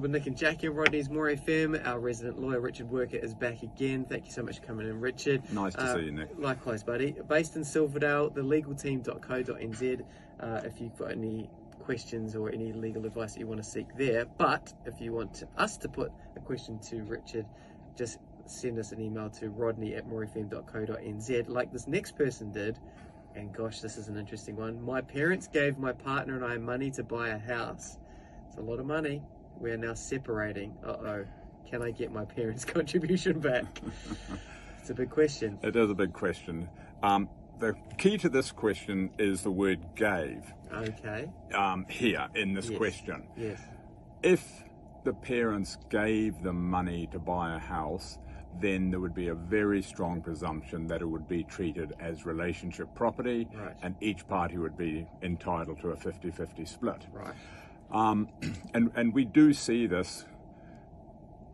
With Nick and Jackie and Rodney's More FM, our resident lawyer Richard Worker is back again. Thank you so much for coming in, Richard. Nice to see you, Nick. Likewise, buddy. Based in Silverdale, thelegalteam.co.nz. If you've got any questions or any legal advice that you want to seek there, but if you want us to put a question to Richard, just send us an email to rodney@morefm.co.nz, like this next person did. And gosh, this is an interesting one. My parents gave my partner and I money to buy a house. It's a lot of money. We are now separating. Uh-oh. Can I get my parents' contribution back? It's a big question. It is a big question. The key to this question is the word gave. Okay. Here in this question. Yes. If the parents gave them money to buy a house, then there would be a very strong presumption that it would be treated as relationship property, Right. and each party would be entitled to a 50-50 split. Right. And we do see this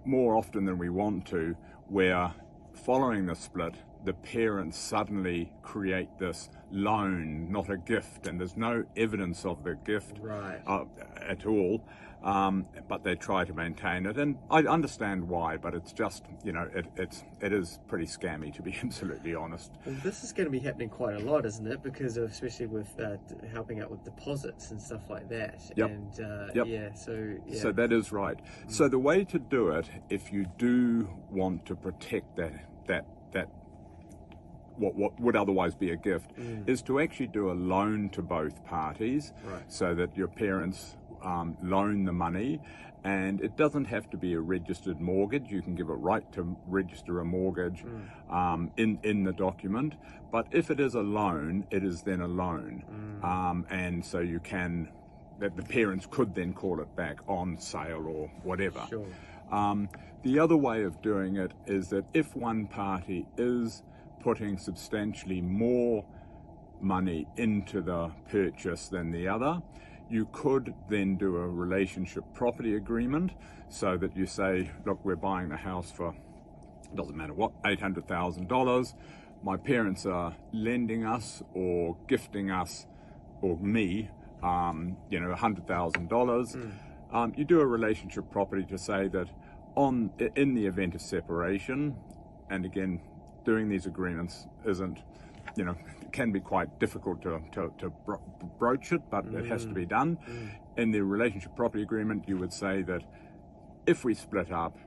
more often than we want to, where following the split, the parents suddenly create this loan, not a gift, and there's no evidence of the gift Right. at all, but they try to maintain it, and I understand why, but it's just, you know, it is pretty scammy, to be absolutely honest. Well, this is going to be happening quite a lot, isn't it? Because of, especially with helping out with deposits and stuff like that. Yep. And Yep. yeah, so So that is right. So the way to do it, if you do want to protect that what would otherwise be a gift, is to actually do a loan to both parties, Right. so that your parents loan the money, and it doesn't have to be a registered mortgage. You can give a right to register a mortgage in the document, but if it is a loan, it is then a loan, and so you can, that the parents could then call it back on sale or whatever. Sure. The other way of doing it is that if one party is putting substantially more money into the purchase than the other, you could then do a relationship property agreement, so that you say, look, we're buying the house for, doesn't matter what, $800,000. My parents are lending us or gifting us, or me, $100,000. You do a relationship property to say that in the event of separation, and again, doing these agreements isn't, can be quite difficult to broach it, but it has to be done. In the relationship property agreement, you would say that if we split up,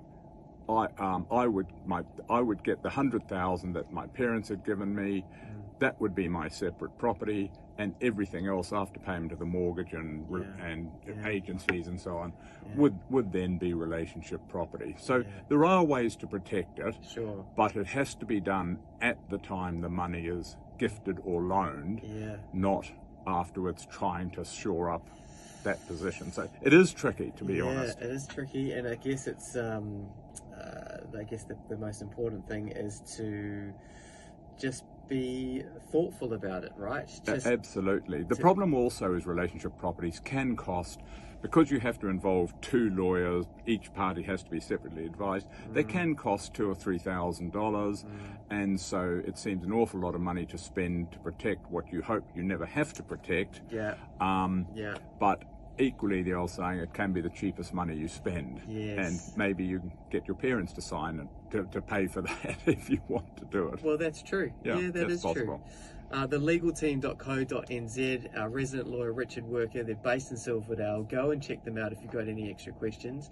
I would get the $100,000 that my parents had given me. That would be my separate property, and everything else after payment of the mortgage and agents' fees and so on would then be relationship property. So there are ways to protect it, Sure. but it has to be done at the time the money is gifted or loaned, not afterwards trying to shore up that position. So it is tricky, to be honest. Yeah, it is tricky, and I guess it's the most important thing is to just be thoughtful about it, right? Absolutely. The problem also is relationship properties can cost, because you have to involve two lawyers, each party has to be separately advised, they can cost $2,000 or $3,000, and so it seems an awful lot of money to spend to protect what you hope you never have to protect. But equally, the old saying, it can be the cheapest money you spend. Yes. And maybe you can get your parents to sign it to pay for that if you want to do it. Well, that's true. Yeah, that is possible. True. Thelegalteam.co.nz, our resident lawyer Richard Worker, they're based in Silverdale. Go and check them out if you've got any extra questions,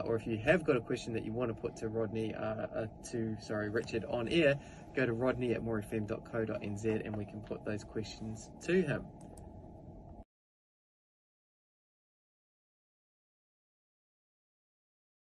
or if you have got a question that you want to put to Richard on air, go to rodney@morefm.co.nz and we can put those questions to him.